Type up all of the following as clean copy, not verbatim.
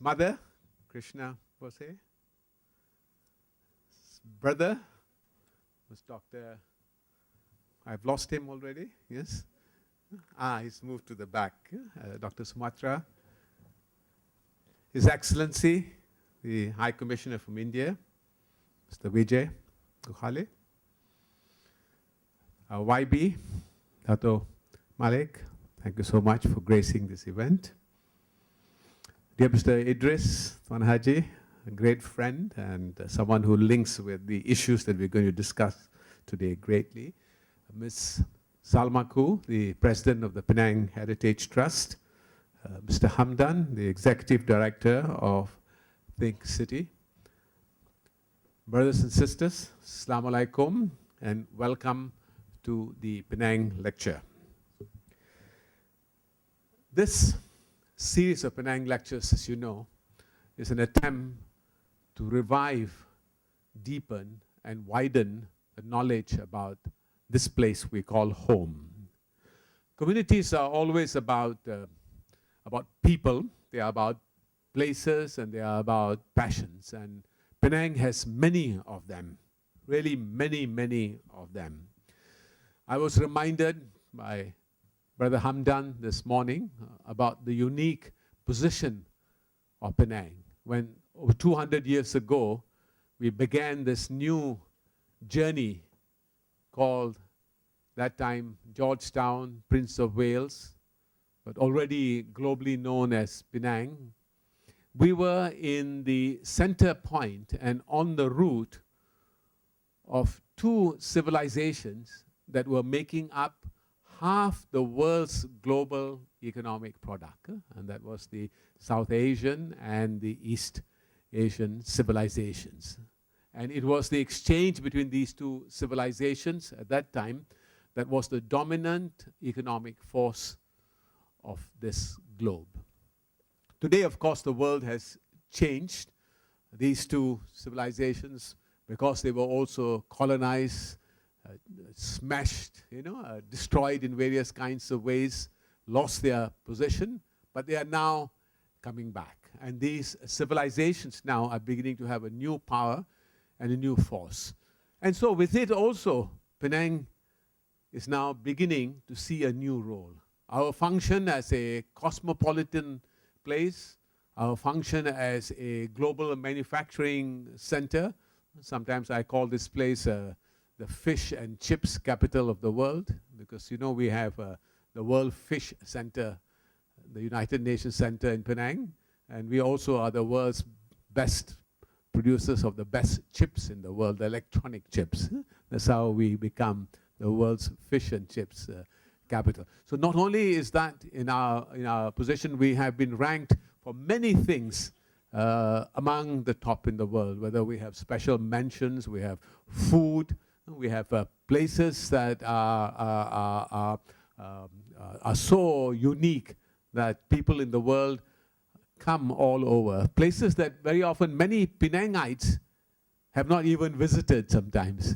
mother, Krishna Bose. Brother was Dr. I've lost him already, yes? He's moved to the back. Dr. Sumatra. His Excellency, the High Commissioner from India, Mr. Vijay Gukhale. YB, Dato Malik, thank you so much for gracing this event. Dear Mr. Idris Tuan Haji, a great friend and someone who links with the issues that we're going to discuss today greatly. Ms. Salma Koo, the President of the Penang Heritage Trust. Mr. Hamdan, the Executive Director of Think City. Brothers and sisters, Assalamu alaikum and welcome to the Penang lecture. This series of Penang lectures, as you know, is an attempt to revive, deepen, and widen the knowledge about this place we call home. Communities are always about people, they are about places, and they are about passions. And Penang has many of them, really many of them. I was reminded by Brother Hamdan this morning about the unique position of Penang. When over 200 years ago, we began this new journey called, that time, Georgetown, Prince of Wales, but already globally known as Penang. We were in the center point and on the route of two civilizations that were making up half the world's global economic product, and that was the South Asian and the East Asian civilizations. And it was the exchange between these two civilizations at that time that was the dominant economic force of this globe. Today, of course, the world has changed. These two civilizations, because they were also colonized, smashed, destroyed in various kinds of ways, lost their position, but they are now coming back. And these civilizations now are beginning to have a new power and a new force. And so with it also, Penang is now beginning to see a new role. Our function as a cosmopolitan place, our function as a global manufacturing center. Sometimes I call this place the fish and chips capital of the world, because we have the World Fish Center, the United Nations Center in Penang, and we also are the world's best producers of the best chips in the world, the electronic chips. That's how we become the world's fish and chips capital. So not only is that in our position, we have been ranked for many things among the top in the world, whether we have special mentions, we have food, we have places that are so unique that people in the world come all over. Places that very often many Penangites have not even visited sometimes.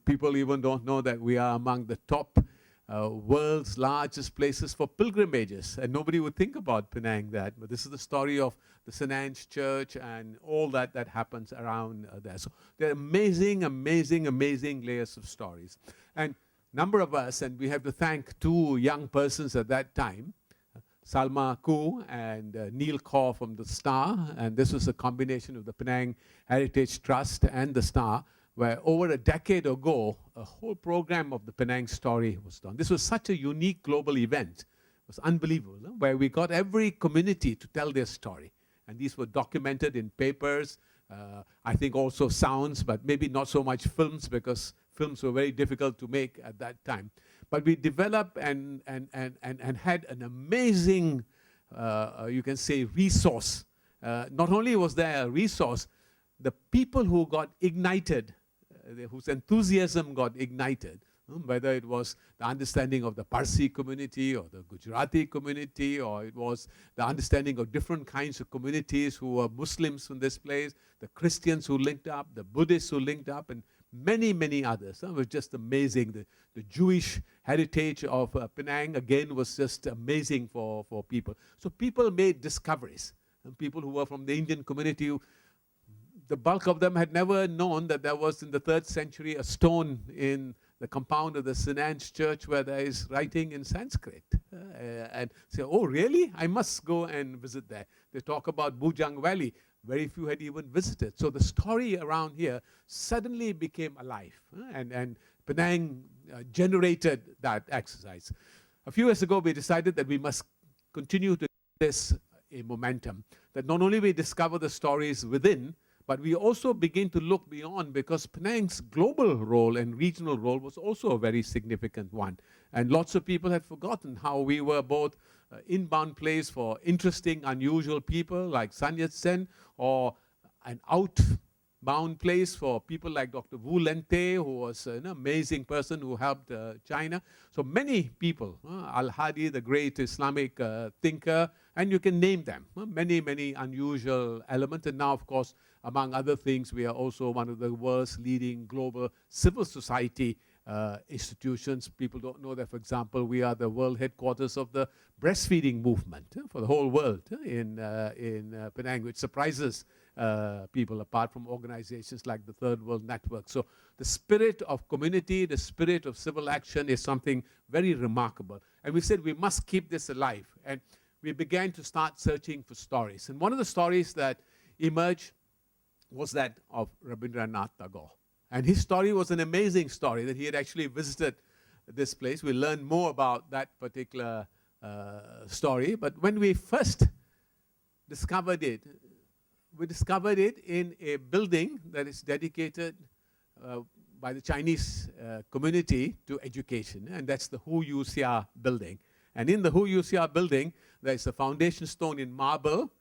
People even don't know that we are among the top world's largest places for pilgrimages. And nobody would think about Penang that. But this is the story of the St. Anne's Church and all that happens around there. So there are amazing layers of stories. And number of us, and we have to thank two young persons at that time, Salma Koo and Neil Kaur from the Star. And this was a combination of the Penang Heritage Trust and the Star, where over a decade ago, a whole program of the Penang story was done. This was such a unique global event. It was unbelievable, where we got every community to tell their story. And these were documented in papers, I think also sounds, but maybe not so much films, because films were very difficult to make at that time. But we developed and had an amazing, you can say, resource. Not only was there a resource, the people who got ignited, whose enthusiasm got ignited, whether it was the understanding of the Parsi community or the Gujarati community, or it was the understanding of different kinds of communities who were Muslims from this place, the Christians who linked up, the Buddhists who linked up, and many others. It was just amazing. The Jewish heritage of Penang, again, was just amazing for people. So people made discoveries. And people who were from the Indian community, the bulk of them had never known that there was in the 3rd century a stone in the compound of the St. Anne's Church where there is writing in Sanskrit. And say, oh really? I must go and visit there. They talk about Bujang Valley. Very few had even visited. So the story around here suddenly became alive. And Penang generated that exercise. A few years ago, we decided that we must continue to this a momentum. That not only we discover the stories within, but we also begin to look beyond, because Penang's global role and regional role was also a very significant one. And lots of people had forgotten how we were both inbound place for interesting, unusual people like Sun Yat-sen, or an outbound place for people like Dr. Wu Lente, who was an amazing person who helped China. So many people, Al-Hadi, the great Islamic thinker, and you can name them, many, many unusual elements. And now, of course, among other things, we are also one of the world's leading global civil society institutions. People don't know that, for example, we are the world headquarters of the breastfeeding movement for the whole world in Penang, which surprises people, apart from organizations like the Third World Network. So the spirit of community, the spirit of civil action is something very remarkable. And we said we must keep this alive. And we began to start searching for stories. And one of the stories that emerged was that of Rabindranath Tagore. And his story was an amazing story, that he had actually visited this place. We learned more about that particular story. But when we first discovered it, we discovered it in a building that is dedicated by the Chinese community to education. And that's the Hu Yu Xia building. And in the Hu Yu Xia building, there is a foundation stone in marble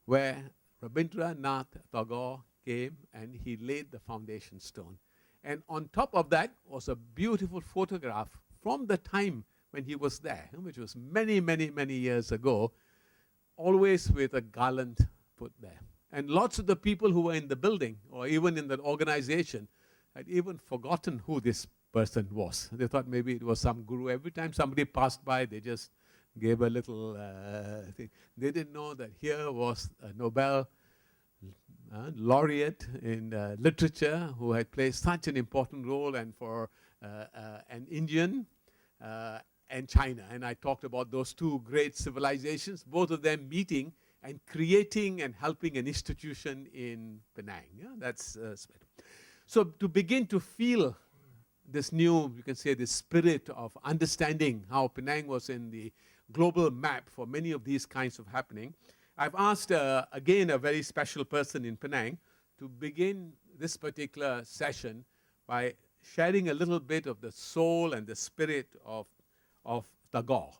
where Rabindranath Tagore came and he laid the foundation stone. And on top of that was a beautiful photograph from the time when he was there, which was many, many, many years ago, always with a garland put there. And lots of the people who were in the building, or even in the organization, had even forgotten who this person was. They thought maybe it was some guru. Every time somebody passed by, they just gave a little thing. They didn't know that here was a Nobel laureate in literature who had played such an important role, and for an Indian and China. And I talked about those two great civilizations, both of them meeting and creating and helping an institution in Penang. Yeah? That's so to begin to feel this new, you can say, this spirit of understanding how Penang was in the global map for many of these kinds of happening, I've asked, again, a very special person in Penang to begin this particular session by sharing a little bit of the soul and the spirit of Tagore.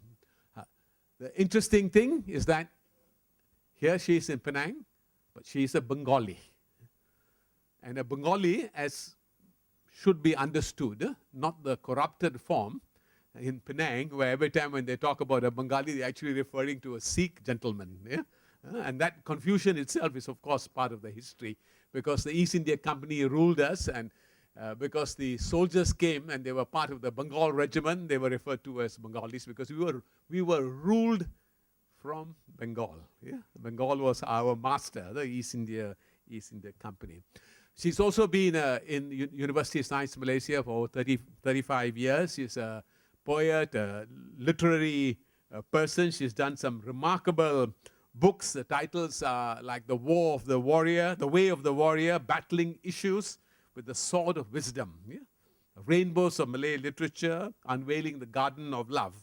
The interesting thing is that here she is in Penang, but she is a Bengali. And a Bengali, as should be understood, not the corrupted form in Penang, where every time when they talk about a Bengali, they're actually referring to a Sikh gentleman. Yeah? And that confusion itself is, of course, part of the history, because the East India Company ruled us, and because the soldiers came and they were part of the Bengal regiment, they were referred to as Bengalis, because we were ruled from Bengal. Yeah? Bengal was our master, the East India Company. She's also been in University of Science Malaysia for 35 years. She's a poet, a literary person. She's done some remarkable books. The titles are like The War of the Warrior, The Way of the Warrior, Battling Issues with the Sword of Wisdom. Yeah? Rainbows of Malay Literature, Unveiling the Garden of Love.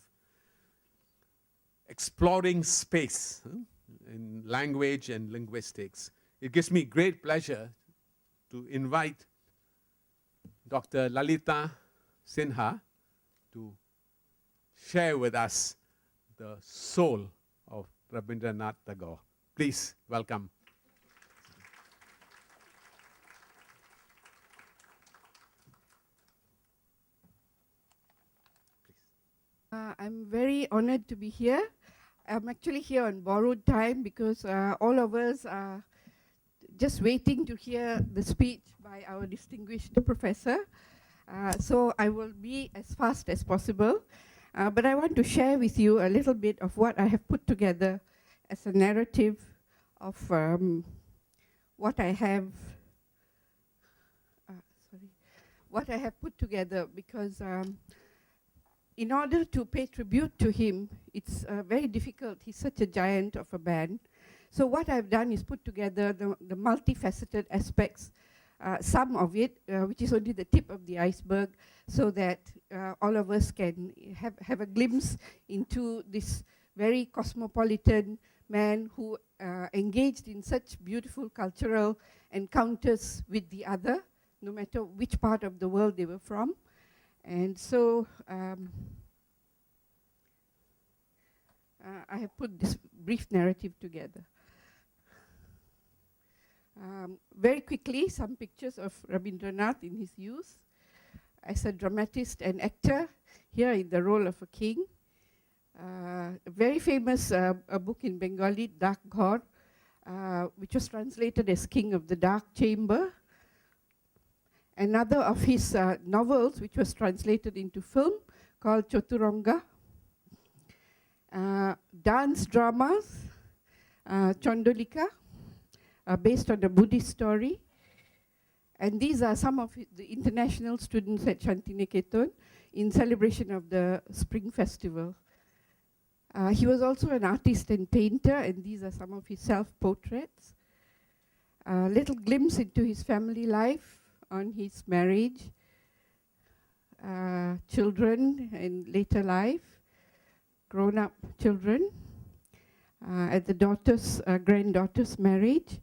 Exploring Space in Language and Linguistics. It gives me great pleasure to invite Dr. Lalita Sinha to share with us the soul of Rabindranath Tagore. Please welcome. I'm very honored to be here. I'm actually here on borrowed time because all of us are just waiting to hear the speech by our distinguished professor. So I will be as fast as possible. But I want to share with you a little bit of what I have put together as a narrative of what I have what I have put together, because in order to pay tribute to him, it's very difficult. He's such a giant of a band. So what I've done is put together the multifaceted aspects, some of it, which is only the tip of the iceberg, so that all of us can have a glimpse into this very cosmopolitan man who engaged in such beautiful cultural encounters with the other, no matter which part of the world they were from. And so I have put this brief narrative together. Very quickly, some pictures of Rabindranath in his youth as a dramatist and actor, here in the role of a king. A very famous a book in Bengali, Dark Ghor, which was translated as King of the Dark Chamber. Another of his novels, which was translated into film, called Choturanga. Dance dramas, Chondolika, based on a Buddhist story. And these are some of the international students at Shantiniketan in celebration of the Spring Festival. He was also an artist and painter, and these are some of his self-portraits. A little glimpse into his family life, on his marriage, children and later life, grown-up children, at the granddaughter's marriage.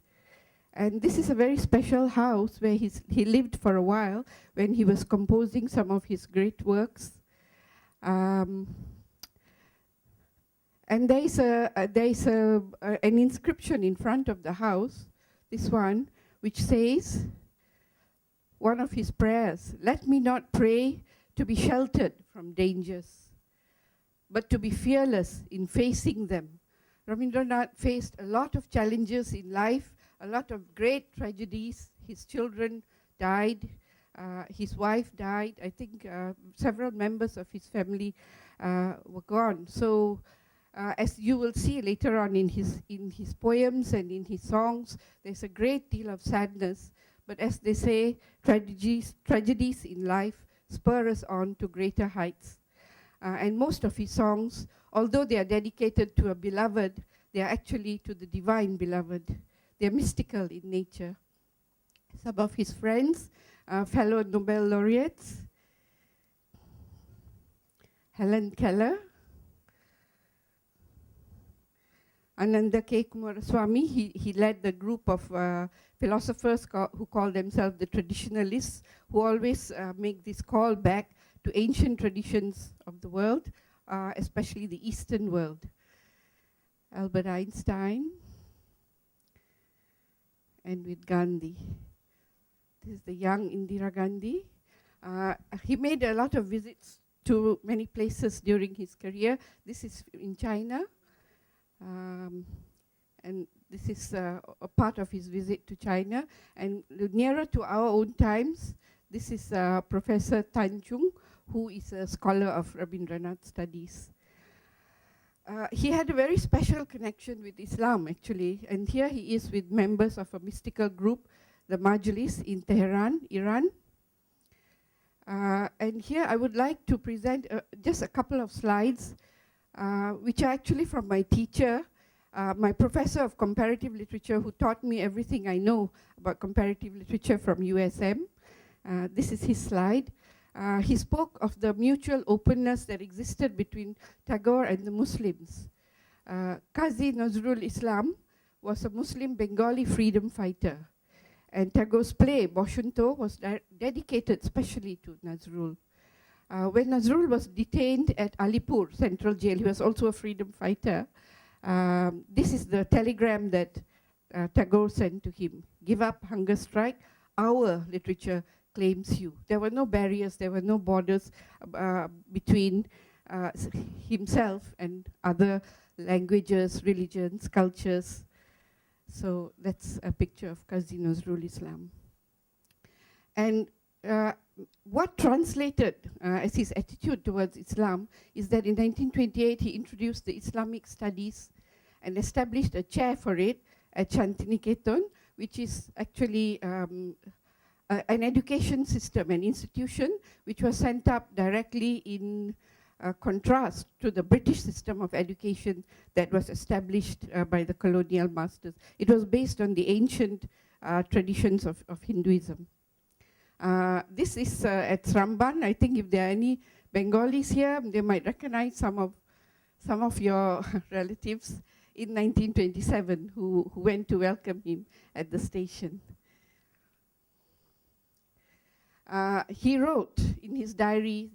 And this is a very special house where he lived for a while when he was composing some of his great works. And there is an inscription in front of the house, this one, which says, one of his prayers, "Let me not pray to be sheltered from dangers, but to be fearless in facing them." Rabindranath faced a lot of challenges in life, a lot of great tragedies. His children died, his wife died. I think several members of his family were gone. So as you will see later on in his poems and in his songs, there's a great deal of sadness. But as they say, tragedies in life spur us on to greater heights. And most of his songs, although they are dedicated to a beloved, they are actually to the divine beloved. They are mystical in nature. Some of his friends, fellow Nobel laureates, Helen Keller, Ananda K. Kumaraswamy, he led the group of philosophers who call themselves the traditionalists, who always make this call back to ancient traditions of the world, especially the Eastern world. Albert Einstein, and with Gandhi. This is the young Indira Gandhi. He made a lot of visits to many places during his career. This is in China. And this is a part of his visit to China. And nearer to our own times, this is Professor Tan Chung, who is a scholar of Rabindranath studies. He had a very special connection with Islam, actually. And here he is with members of a mystical group, the Majlis in Tehran, Iran. And here I would like to present just a couple of slides, which are actually from my teacher, my professor of comparative literature, who taught me everything I know about comparative literature from USM. This is his slide. He spoke of the mutual openness that existed between Tagore and the Muslims. Qazi Nazrul Islam was a Muslim Bengali freedom fighter. And Tagore's play, Boshanto, was dedicated specially to Nazrul. When Nazrul was detained at Alipur Central Jail, he was also a freedom fighter. This is the telegram that Tagore sent to him. "Give up hunger strike, our literature claims you." There were no barriers, there were no borders between himself and other languages, religions, cultures. So that's a picture of Qazi Nazrul Islam. And what translated as his attitude towards Islam is that in 1928 he introduced the Islamic studies and established a chair for it at Shantiniketan, which is actually an education system, an institution which was sent up directly in contrast to the British system of education that was established by the colonial masters. It was based on the ancient traditions of Hinduism. This is at Sramban. I think if there are any Bengalis here, they might recognize some of your relatives in 1927 who went to welcome him at the station. He wrote in his diary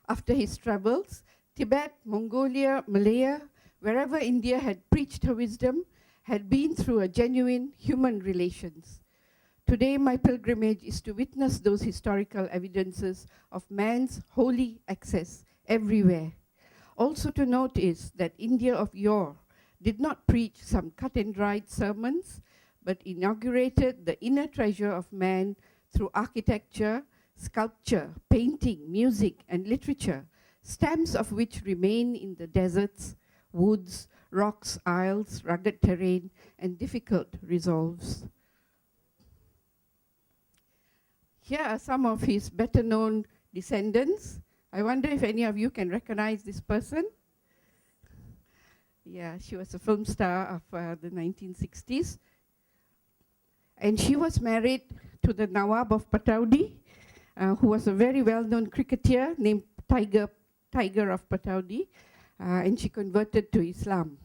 after his travels, Tibet, Mongolia, Malaya, wherever India had preached her wisdom, had been through a genuine human relations. Today, my pilgrimage is to witness those historical evidences of man's holy access everywhere. Also to note is that India of yore did not preach some cut-and-dried sermons, but inaugurated the inner treasure of man through architecture, sculpture, painting, music, and literature, stamps of which remain in the deserts, woods, rocks, isles, rugged terrain, and difficult resolves. Here are some of his better-known descendants. I wonder if any of you can recognize this person. Yeah, she was a film star of the 1960s. And she was married to the Nawab of Pataudi, who was a very well-known cricketer named Tiger of Pataudi, and she converted to Islam.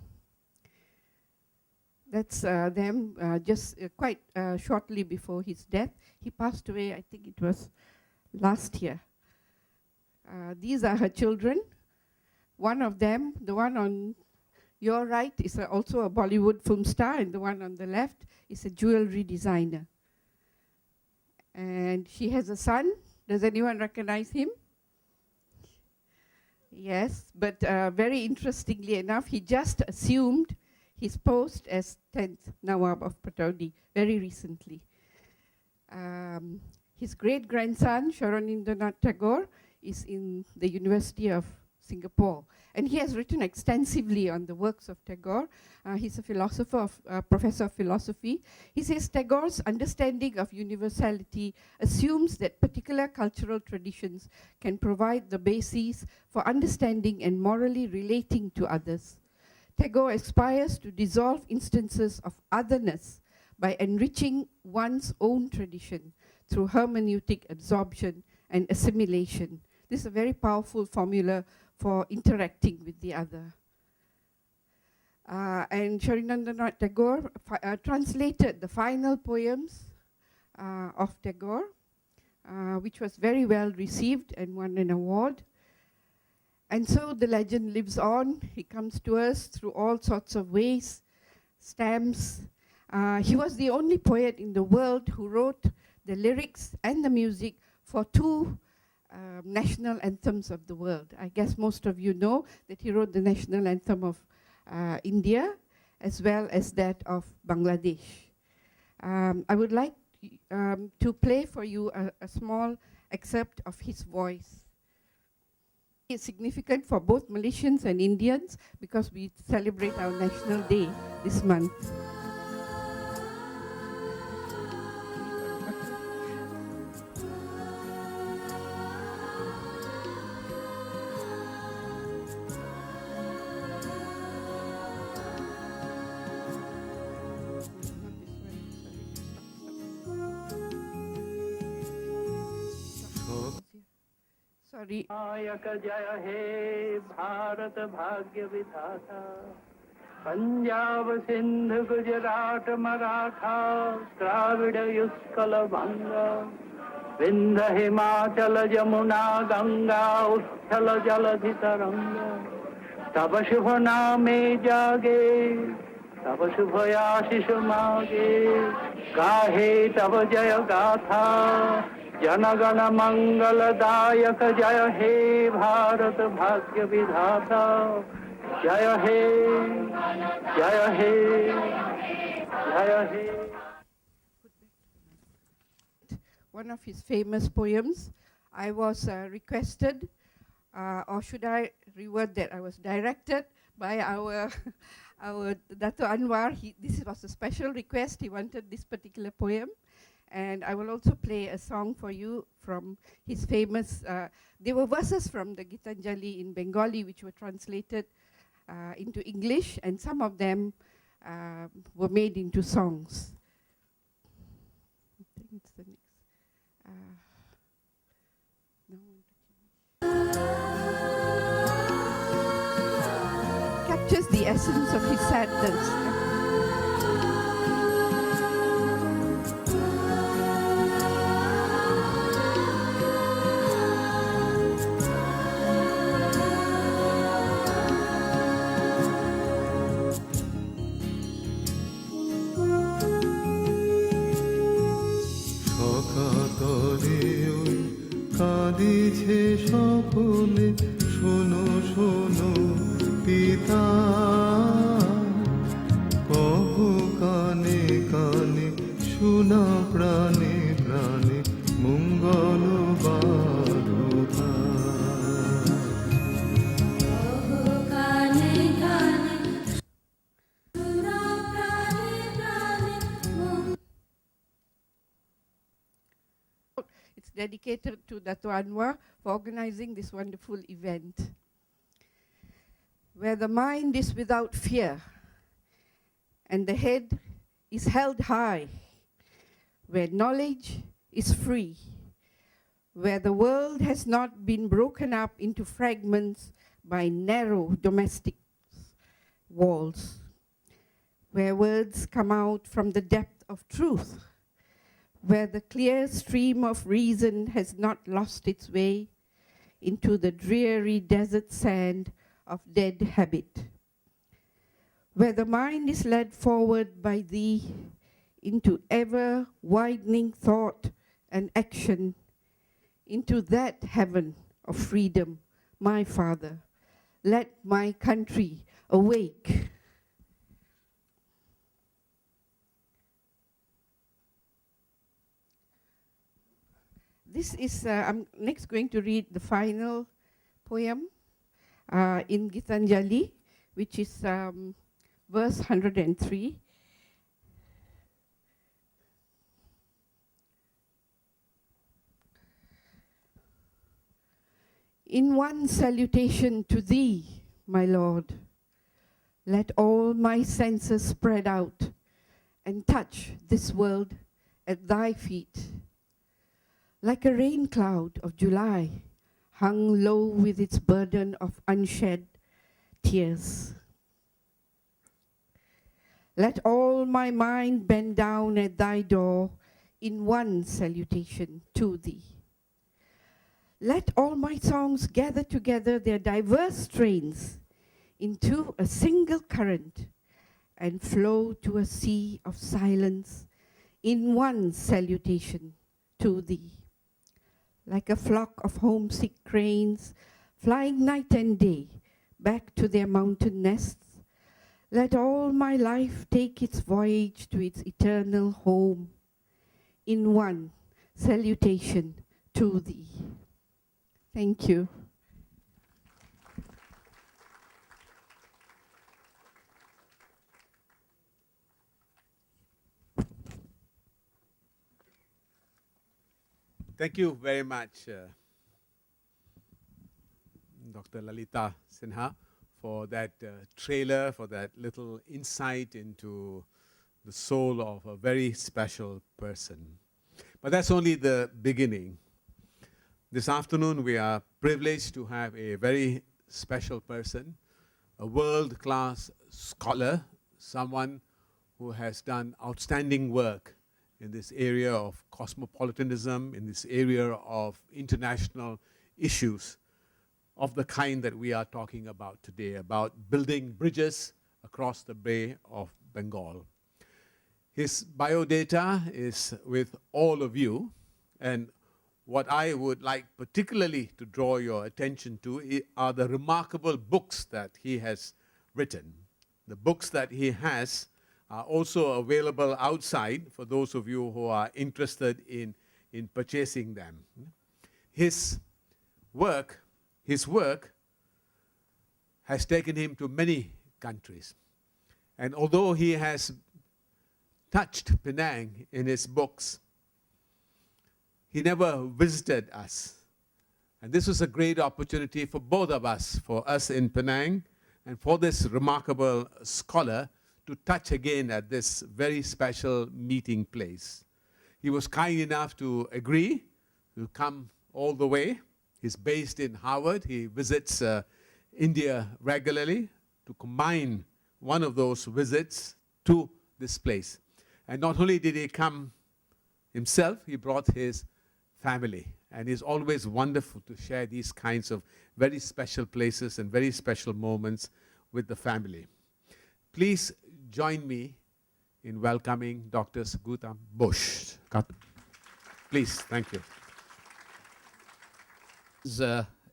That's them just quite shortly before his death. He passed away, I think it was last year. These are her children. One of them, the one on your right, is also a Bollywood film star, and the one on the left is a jewelry designer. And she has a son. Does anyone recognize him? Yes, but very interestingly enough, he just assumed his post as 10th Nawab of Pataudi very recently. His great-grandson, Sharonindranath Tagore, is in the University of Singapore. And he has written extensively on the works of Tagore. He's a philosopher, professor of philosophy. He says Tagore's understanding of universality assumes that particular cultural traditions can provide the basis for understanding and morally relating to others. Tagore aspires to dissolve instances of otherness by enriching one's own tradition through hermeneutic absorption and assimilation. This is a very powerful formula for interacting with the other. And Sharonindranath Tagore translated the final poems of Tagore, which was very well received and won an award. And so the legend lives on. He comes to us through all sorts of ways, stamps. He was the only poet in the world who wrote the lyrics and the music for two national anthems of the world. I guess most of you know that he wrote the national anthem of India as well as that of Bangladesh. I would like to play for you a small excerpt of his voice. It's significant for both Malaysians and Indians because we celebrate our National Day this month. Sorry. जय हे भारत भाग्य विधाता पंजाब सिंध गुजरात मराठा द्राविड़ युत्कल बंगा विंध्य हिमाचल जमुना गंगा उत्कल जलधि तरंगा तब शुभ नामे जागे तब शुभ आशीष मागे गाहे तब जय गाथा जनगण मंगलदायक जय हे भारत भाग्य विधाता जय हे जय हे जय हे. One of his famous poems. I was requested, or should I reword that? I was directed by our our Dato Anwar, this was a special request. He wanted this particular poem. And I will also play a song for you from his famous, they were verses from the Gitanjali in Bengali, which were translated into English, and some of them were made into songs. I think it's the next. Captures the essence of his sadness. কাঁদিছে সকলে শোনো শোনো পিতা কহ কানে কানে শোনা প্রাণে প্রাণে মঙ্গল বারতা It's dedicated to Dato Anwar for organizing this wonderful event. Where the mind is without fear and the head is held high, where knowledge is free, where the world has not been broken up into fragments by narrow domestic walls, where words come out from the depth of truth, where the clear stream of reason has not lost its way into the dreary desert sand of dead habit, where the mind is led forward by thee into ever-widening thought and action, into that heaven of freedom, my Father. Let my country awake. This is, I'm next going to read the final poem in Gitanjali, which is verse 103. In one salutation to thee, my Lord, let all my senses spread out and touch this world at thy feet. Like a rain cloud of July, hung low with its burden of unshed tears. Let all my mind bend down at thy door in one salutation to thee. Let all my songs gather together their diverse strains into a single current and flow to a sea of silence in one salutation to thee. Like a flock of homesick cranes flying night and day back to their mountain nests, let all my life take its voyage to its eternal home in one salutation to thee. Thank you. Thank you very much, Dr. Lalita Sinha, for that trailer, for that little insight into the soul of a very special person. But that's only the beginning. This afternoon, we are privileged to have a very special person, a world-class scholar, someone who has done outstanding work in this area of cosmopolitanism, in this area of international issues of the kind that we are talking about today, about building bridges across the Bay of Bengal. His biodata is with all of you, and what I would like particularly to draw your attention to are the remarkable books that he has written. The books that he has are also available outside for those of you who are interested in purchasing them. His work has taken him to many countries. And although he has touched Penang in his books, he never visited us. And this was a great opportunity for both of us, for us in Penang, and for this remarkable scholar to touch again at this very special meeting place. He was kind enough to agree to come all the way. He's based in Harvard. He visits India regularly to combine one of those visits to this place. And not only did he come himself, he brought his family. And it's always wonderful to share these kinds of very special places and very special moments with the family. Please join me in welcoming Dr. Sugata Bose. Please, thank you.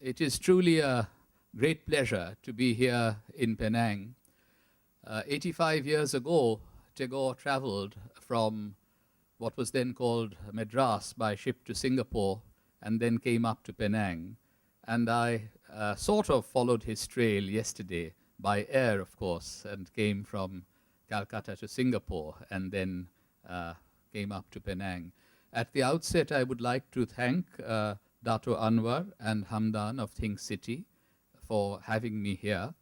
It is truly a great pleasure to be here in Penang. 85 years ago, Tagore traveled from what was then called Madras by ship to Singapore and then came up to Penang. And I sort of followed his trail yesterday by air, of course, and came from Calcutta to Singapore and then came up to Penang. At the outset, I would like to thank Dato Anwar and Hamdan of Think City for having me here,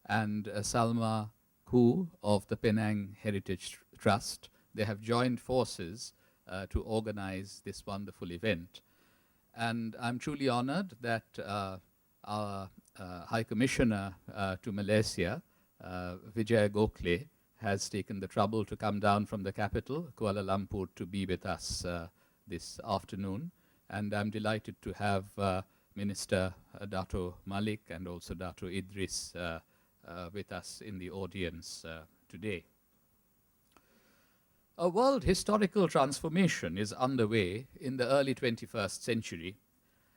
and Salma Koo of the Penang Heritage Trust. They have joined forces to organize this wonderful event. And I'm truly honored that our High Commissioner to Malaysia, Vijay Gokhale, has taken the trouble to come down from the capital, Kuala Lumpur, to be with us this afternoon. And I'm delighted to have Minister Dato Malik and also Dato Idris with us in the audience today. A world historical transformation is underway in the early 21st century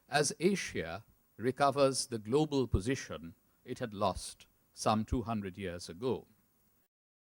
as Asia recovers the global position it had lost some 200 years ago.